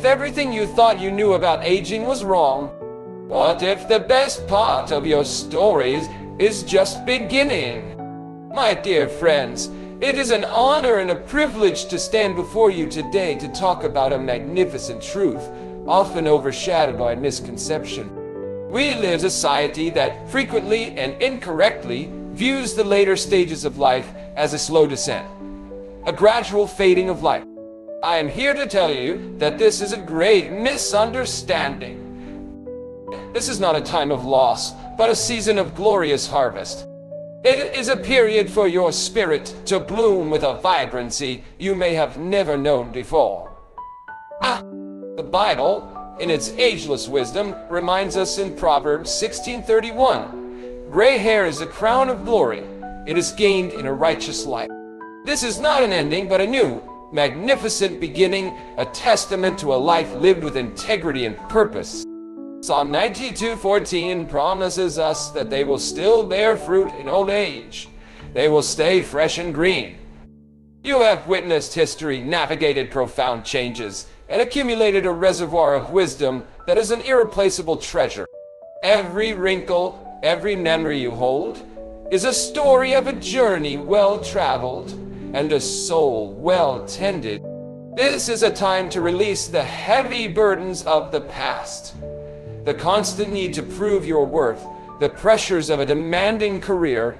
everything you thought you knew about aging was wrong? What if the best part of your stories is just beginning? My dear friends, it is an honor and a privilege to stand before you today to talk about a magnificent truth, often overshadowed by misconception. We live in a society that frequently and incorrectly views the later stages of life as a slow descent, a gradual fading of life. I am here to tell you that this is a great misunderstanding. This is not a time of loss, but a season of glorious harvest. It is a period for your spirit to bloom with a vibrancy you may have never known before. The Bible, in its ageless wisdom, reminds us in Proverbs 16:31, "Gray hair is a crown of glory. It is gained in a righteous life." This is not an ending, but a new, magnificent beginning, a testament to a life lived with integrity and purpose. Psalm 92:14 promises us that they will still bear fruit in old age. They will stay fresh and green. You have witnessed history, navigated profound changes, and accumulated a reservoir of wisdom that is an irreplaceable treasure. Every wrinkle, every memory you hold, is a story of a journey well traveled and a soul well tended. This is a time to release the heavy burdens of the past. The constant need to prove your worth, the pressures of a demanding career,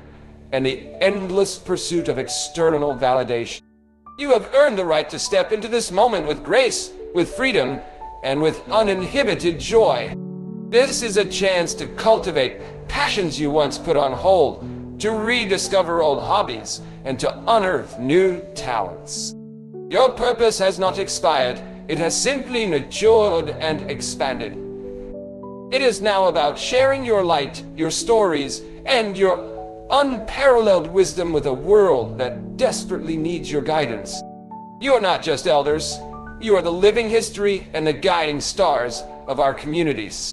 and the endless pursuit of external validation. You have earned the right to step into this moment with grace, with freedom, and with uninhibited joy. This is a chance to cultivate passions you once put on hold, to rediscover old hobbies, and to unearth new talents. Your purpose has not expired, it has simply matured and expanded. It is now about sharing your light, your stories, and your unparalleled wisdom with a world that desperately needs your guidance. You are not just elders, you are the living history and the guiding stars of our communities.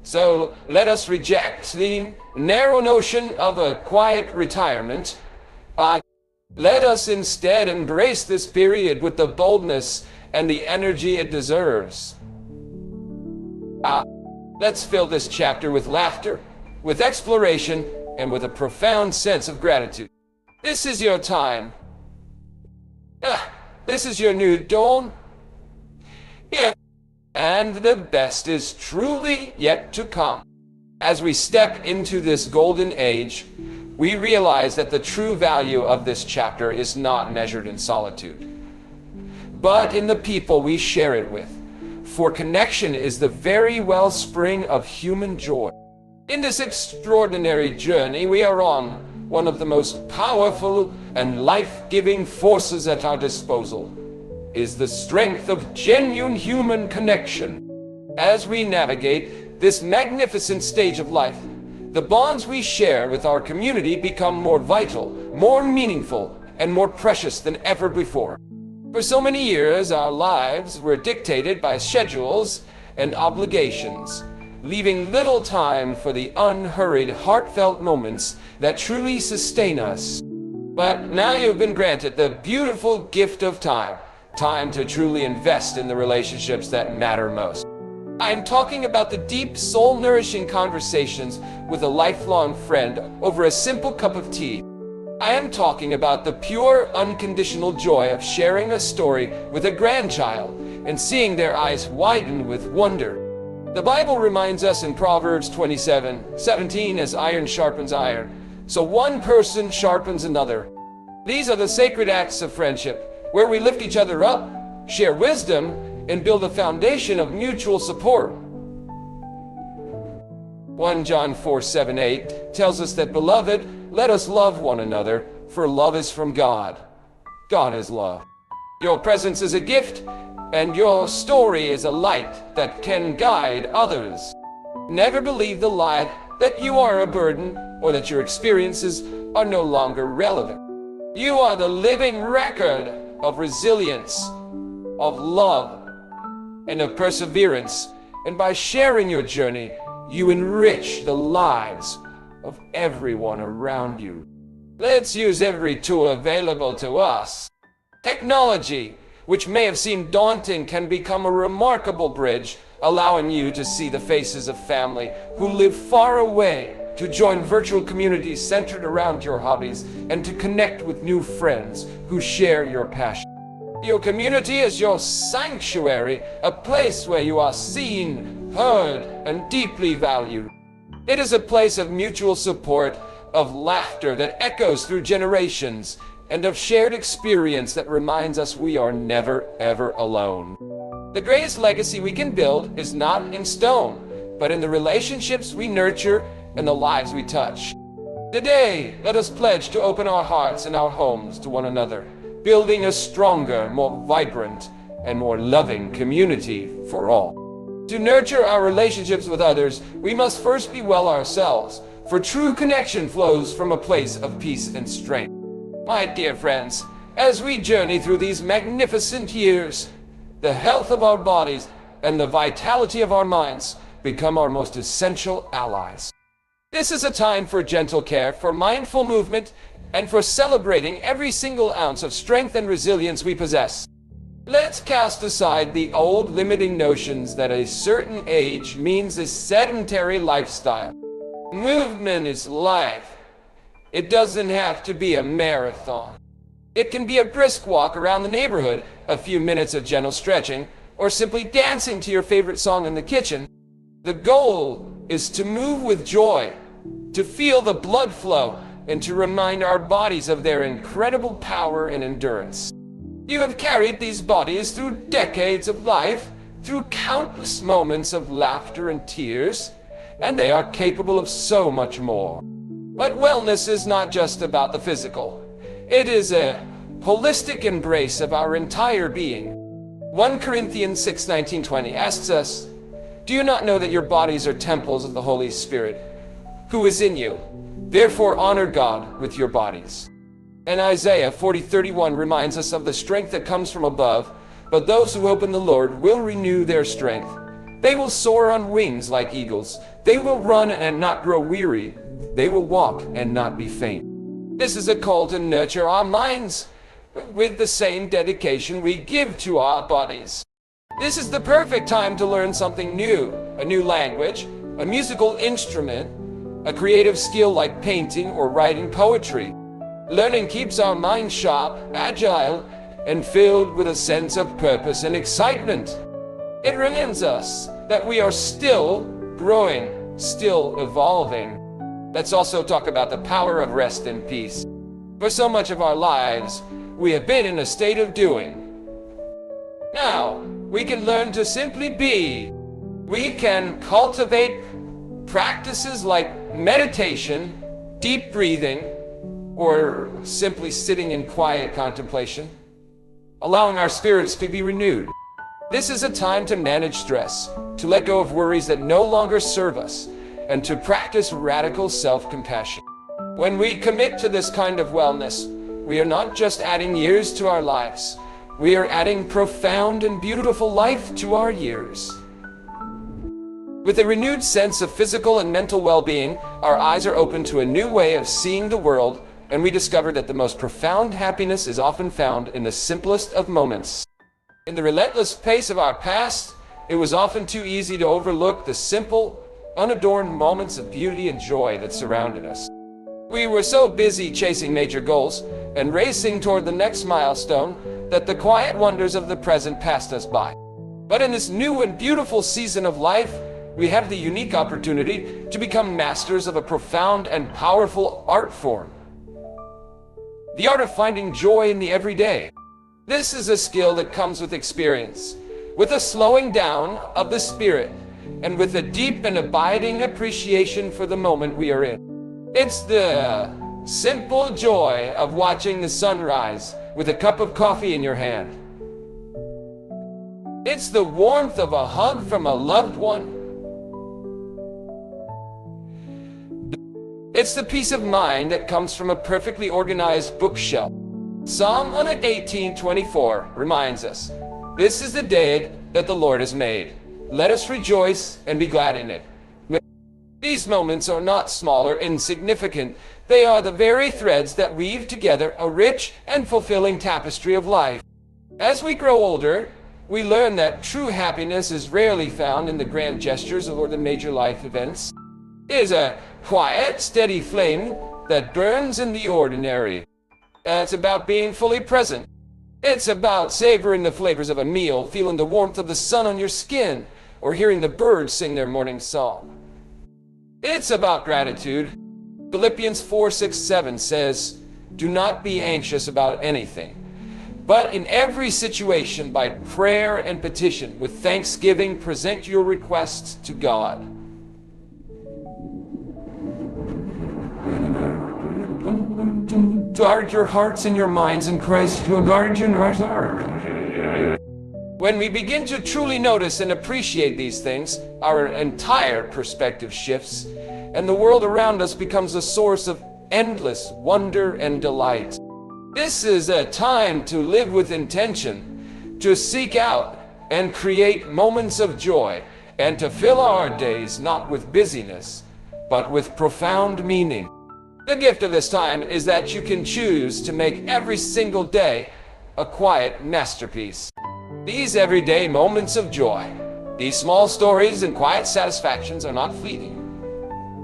So let us reject the narrow notion of a quiet retirement. Let us instead embrace this period with the boldness and the energy it deserves. Let's fill this chapter with laughter, with exploration, and with a profound sense of gratitude. This is your time. This is your new dawn. And the best is truly yet to come. As we step into this golden age, we realize that the true value of this chapter is not measured in solitude, but in the people we share it with. For connection is the very wellspring of human joy. In this extraordinary journey we are on, one of the most powerful and life-giving forces at our disposal is the strength of genuine human connection. As we navigate this magnificent stage of life, the bonds we share with our community become more vital, more meaningful, and more precious than ever before. For so many years, our lives were dictated by schedules and obligations, leaving little time for the unhurried, heartfelt moments that truly sustain us. But now you've been granted the beautiful gift of time to truly invest in the relationships that matter most. I'm talking about the deep, soul-nourishing conversations with a lifelong friend over a simple cup of tea. I am talking about the pure, unconditional joy of sharing a story with a grandchild and seeing their eyes widen with wonder. The Bible reminds us in Proverbs 27:17, as iron sharpens iron, so one person sharpens another. These are the sacred acts of friendship, where we lift each other up, share wisdom, and build a foundation of mutual support. 1 John 4:7-8 tells us that, "Beloved, let us love one another, for love is from God. God is love." Your presence is a gift, and your story is a light that can guide others. Never believe the lie that you are a burden or that your experiences are no longer relevant. You are the living record of resilience, of love, and of perseverance, and by sharing your journey, you enrich the lives of everyone around you. Let's use every tool available to us. Technology, which may have seemed daunting, can become a remarkable bridge, allowing you to see the faces of family who live far away, to join virtual communities centered around your hobbies, and to connect with new friends who share your passion. Your community is your sanctuary, a place where you are seen, heard, and deeply valued. It is a place of mutual support, of laughter that echoes through generations, and of shared experience that reminds us we are never, ever alone. The greatest legacy we can build is not in stone, but in the relationships we nurture and the lives we touch. Today, let us pledge to open our hearts and our homes to one another, building a stronger, more vibrant, and more loving community for all. To nurture our relationships with others, we must first be well ourselves, for true connection flows from a place of peace and strength. My dear friends, as we journey through these magnificent years, the health of our bodies and the vitality of our minds become our most essential allies. This is a time for gentle care, for mindful movement, and for celebrating every single ounce of strength and resilience we possess. Let's cast aside the old limiting notions that a certain age means a sedentary lifestyle. Movement is life. It doesn't have to be a marathon. It can be a brisk walk around the neighborhood, a few minutes of gentle stretching, or simply dancing to your favorite song in the kitchen. The goal is to move with joy, to feel the blood flow, and to remind our bodies of their incredible power and endurance. You have carried these bodies through decades of life, through countless moments of laughter and tears, and they are capable of so much more. But wellness is not just about the physical. It is a holistic embrace of our entire being. 1 Corinthians 6:19-20 asks us, "Do you not know that your bodies are temples of the Holy Spirit, who is in you? Therefore honor God with your bodies." And Isaiah 40:31 reminds us of the strength that comes from above, but those who hope in the Lord will renew their strength. They will soar on wings like eagles. They will run and not grow weary. They will walk and not be faint. This is a call to nurture our minds with the same dedication we give to our bodies. This is the perfect time to learn something new, a new language, a musical instrument, a creative skill like painting or writing poetry. Learning keeps our mind sharp, agile, and filled with a sense of purpose and excitement. It reminds us that we are still growing, still evolving. Let's also talk about the power of rest and peace. For so much of our lives, we have been in a state of doing. Now, we can learn to simply be. We can cultivate practices like meditation, deep breathing, or simply sitting in quiet contemplation, allowing our spirits to be renewed. This is a time to manage stress, to let go of worries that no longer serve us, and to practice radical self-compassion. When we commit to this kind of wellness, we are not just adding years to our lives, we are adding profound and beautiful life to our years. With a renewed sense of physical and mental well-being, our eyes are open to a new way of seeing the world, and we discover that the most profound happiness is often found in the simplest of moments. In the relentless pace of our past, it was often too easy to overlook the simple, unadorned moments of beauty and joy that surrounded us. We were so busy chasing major goals and racing toward the next milestone that the quiet wonders of the present passed us by. But in this new and beautiful season of life, we have the unique opportunity to become masters of a profound and powerful art form. The art of finding joy in the everyday. This is a skill that comes with experience, with a slowing down of the spirit, and with a deep and abiding appreciation for the moment we are in. It's the simple joy of watching the sunrise with a cup of coffee in your hand. It's the warmth of a hug from a loved one. It's the peace of mind that comes from a perfectly organized bookshelf. Psalm 118:24 reminds us, "This is the day that the Lord has made. Let us rejoice and be glad in it." These moments are not small or insignificant. They are the very threads that weave together a rich and fulfilling tapestry of life. As we grow older, we learn that true happiness is rarely found in the grand gestures or the major life events. It is a quiet, steady flame that burns in the ordinary. And it's about being fully present. It's about savoring the flavors of a meal, feeling the warmth of the sun on your skin, or hearing the birds sing their morning song. It's about gratitude. Philippians 4:6-7 says, "Do not be anxious about anything, but in every situation by prayer and petition, with thanksgiving, present your requests to God." Guard your hearts and your minds in Christ, who guard your heart. When we begin to truly notice and appreciate these things, our entire perspective shifts, and the world around us becomes a source of endless wonder and delight. This is a time to live with intention, to seek out and create moments of joy, and to fill our days not with busyness, but with profound meaning. The gift of this time is that you can choose to make every single day a quiet masterpiece. These everyday moments of joy, these small stories and quiet satisfactions are not fleeting.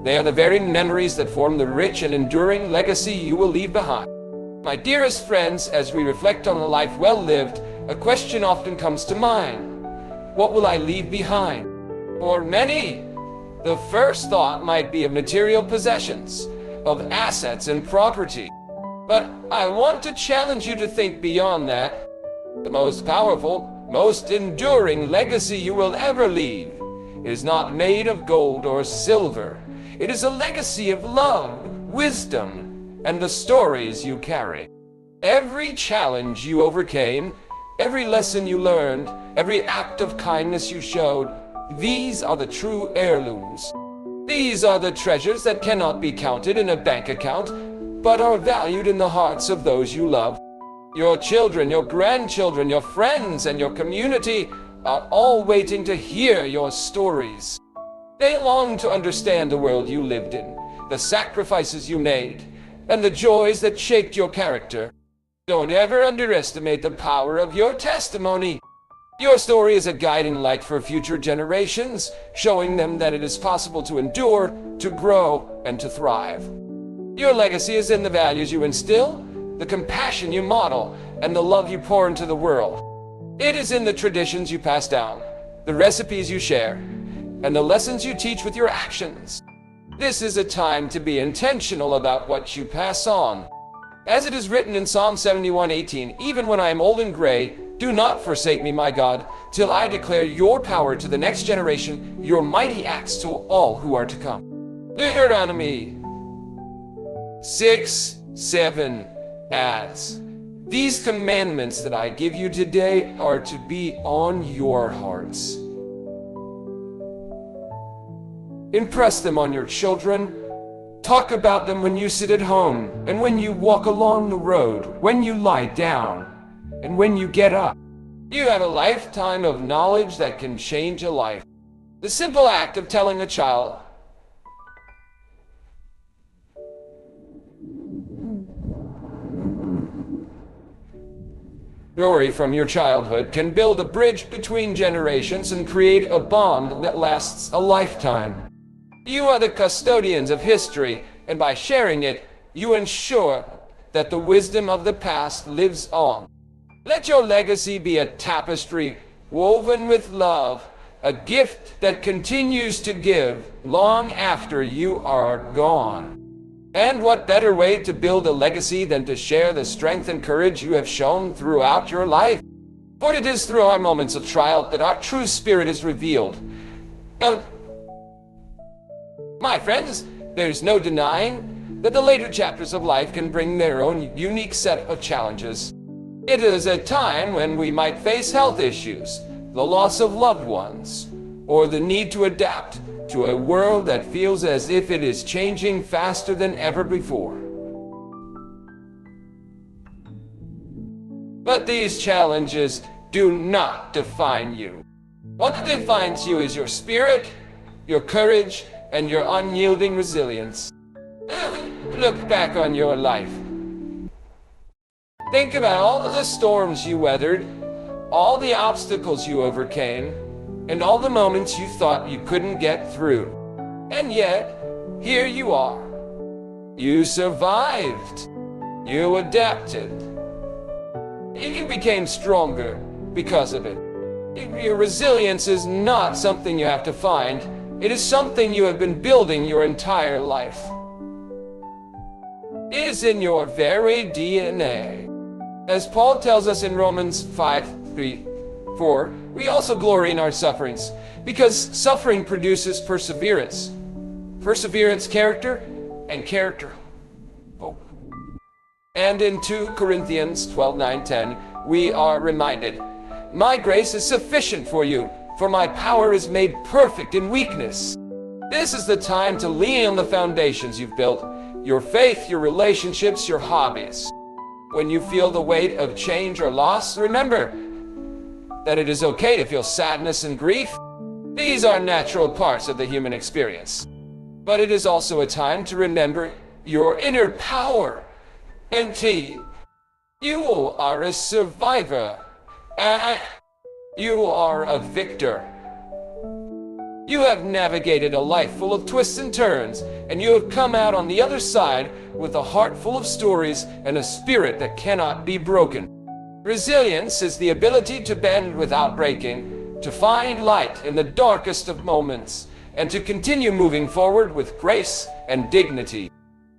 They are the very memories that form the rich and enduring legacy you will leave behind. My dearest friends, as we reflect on a life well lived, a question often comes to mind. What will I leave behind? For many, the first thought might be of material possessions, of assets and property. But I want to challenge you to think beyond that. The most powerful, most enduring legacy you will ever leave is not made of gold or silver. It is a legacy of love, wisdom, and the stories you carry. Every challenge you overcame, every lesson you learned, every act of kindness you showed, these are the true heirlooms. These are the treasures that cannot be counted in a bank account, but are valued in the hearts of those you love. Your children, your grandchildren, your friends, and your community are all waiting to hear your stories. They long to understand the world you lived in, the sacrifices you made, and the joys that shaped your character. Don't ever underestimate the power of your testimony. Your story is a guiding light for future generations, showing them that it is possible to endure, to grow, and to thrive. Your legacy is in the values you instill, the compassion you model, and the love you pour into the world. It is in the traditions you pass down, the recipes you share, and the lessons you teach with your actions. This is a time to be intentional about what you pass on. As it is written in Psalm 71:18, "Even when I am old and gray, do not forsake me, my God, till I declare your power to the next generation, your mighty acts to all who are to come." Deuteronomy 6:7 adds, "These commandments that I give you today are to be on your hearts. Impress them on your children. Talk about them when you sit at home, and when you walk along the road, when you lie down, and when you get up." You have a lifetime of knowledge that can change a life. The simple act of telling a child, story from your childhood can build a bridge between generations and create a bond that lasts a lifetime. You are the custodians of history, and by sharing it, you ensure that the wisdom of the past lives on. Let your legacy be a tapestry woven with love, a gift that continues to give long after you are gone. And what better way to build a legacy than to share the strength and courage you have shown throughout your life? For it is through our moments of trial that our true spirit is revealed. Now, my friends, there's no denying that the later chapters of life can bring their own unique set of challenges. It is a time when we might face health issues, the loss of loved ones, or the need to adapt to a world that feels as if it is changing faster than ever before. But these challenges do not define you. What defines you is your spirit, your courage, and your unyielding resilience. Look back on your life. Think about all of the storms you weathered, all the obstacles you overcame, and all the moments you thought you couldn't get through. And yet, here you are. You survived. You adapted. You became stronger because of it. Your resilience is not something you have to find. It is something you have been building your entire life. It is in your very DNA. As Paul tells us in Romans 5:3-4, we also glory in our sufferings, because suffering produces perseverance. Perseverance, character, and character, hope. And in 2 Corinthians 12:9-10, we are reminded, "My grace is sufficient for you, for my power is made perfect in weakness." This is the time to lean on the foundations you've built, your faith, your relationships, your hobbies. When you feel the weight of change or loss, remember that it is okay to feel sadness and grief. These are natural parts of the human experience. But it is also a time to remember your inner power. Indeed, you are a survivor. You are a victor. You have navigated a life full of twists and turns, and you have come out on the other side with a heart full of stories and a spirit that cannot be broken. Resilience is the ability to bend without breaking, to find light in the darkest of moments, and to continue moving forward with grace and dignity.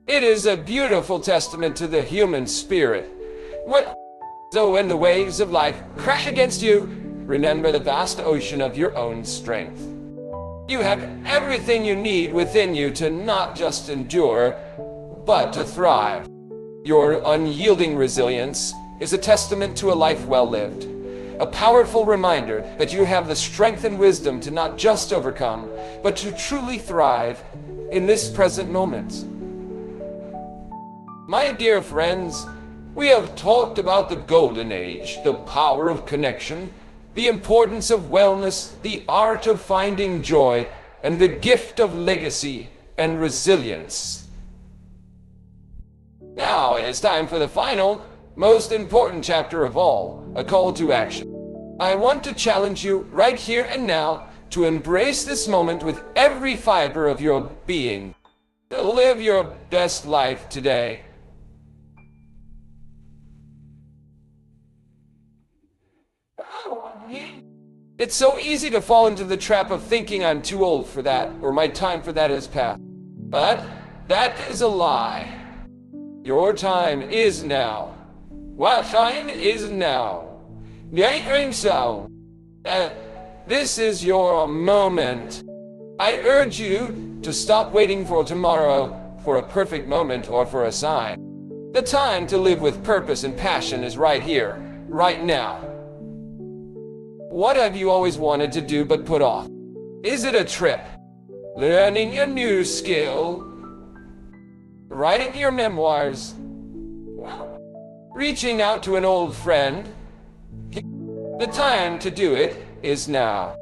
It is a beautiful testament to the human spirit. So when the waves of life crash against you, remember the vast ocean of your own strength. You have everything you need within you to not just endure, but to thrive. Your unyielding resilience is a testament to a life well lived, a powerful reminder that you have the strength and wisdom to not just overcome, but to truly thrive in this present moment. My dear friends, we have talked about the golden age, the power of connection, the importance of wellness, the art of finding joy, and the gift of legacy and resilience. Now it is time for the final, most important chapter of all, a call to action. I want to challenge you right here and now to embrace this moment with every fiber of your being, to live your best life today. It's so easy to fall into the trap of thinking I'm too old for that, or my time for that has passed. But that is a lie. Your time is now. What time is now? This is your moment. I urge you to stop waiting for tomorrow, for a perfect moment, or for a sign. The time to live with purpose and passion is right here, right now. What have you always wanted to do but put off? Is it a trip? Learning a new skill? Writing your memoirs? Reaching out to an old friend? The time to do it is now.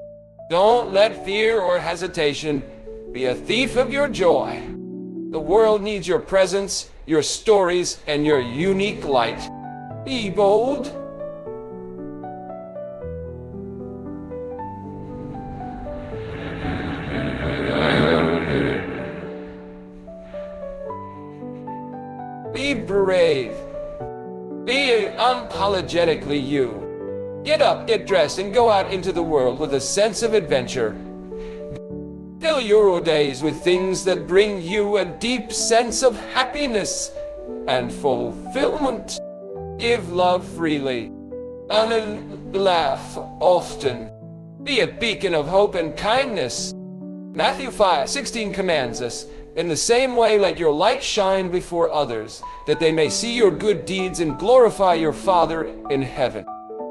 Don't let fear or hesitation be a thief of your joy. The world needs your presence, your stories, and your unique light. Be bold. Be brave. Be unapologetically you. Get up, get dressed, and go out into the world with a sense of adventure. Fill your days with things that bring you a deep sense of happiness and fulfillment. Give love freely and laugh often. Be a beacon of hope and kindness. Matthew 5:16 commands us, "In the same way let your light shine before others, that they may see your good deeds and glorify your Father in heaven."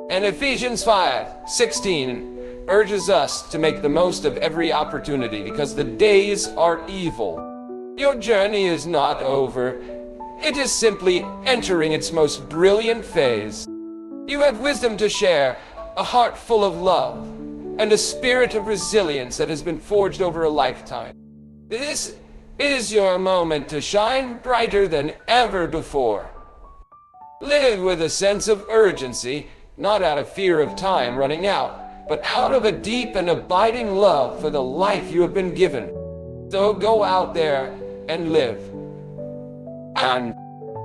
And Ephesians 5:16 urges us to make the most of every opportunity, because the days are evil. Your journey is not over. It is simply entering its most brilliant phase. You have wisdom to share, a heart full of love, and a spirit of resilience that has been forged over a lifetime. This is your moment to shine brighter than ever before. Live with a sense of urgency, not out of fear of time running out, but out of a deep and abiding love for the life you have been given. So go out there and live. And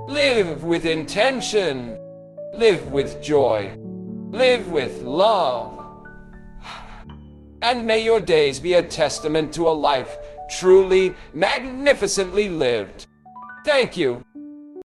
live with intention. Live with joy. Live with love. And may your days be a testament to a life truly, magnificently lived. Thank you.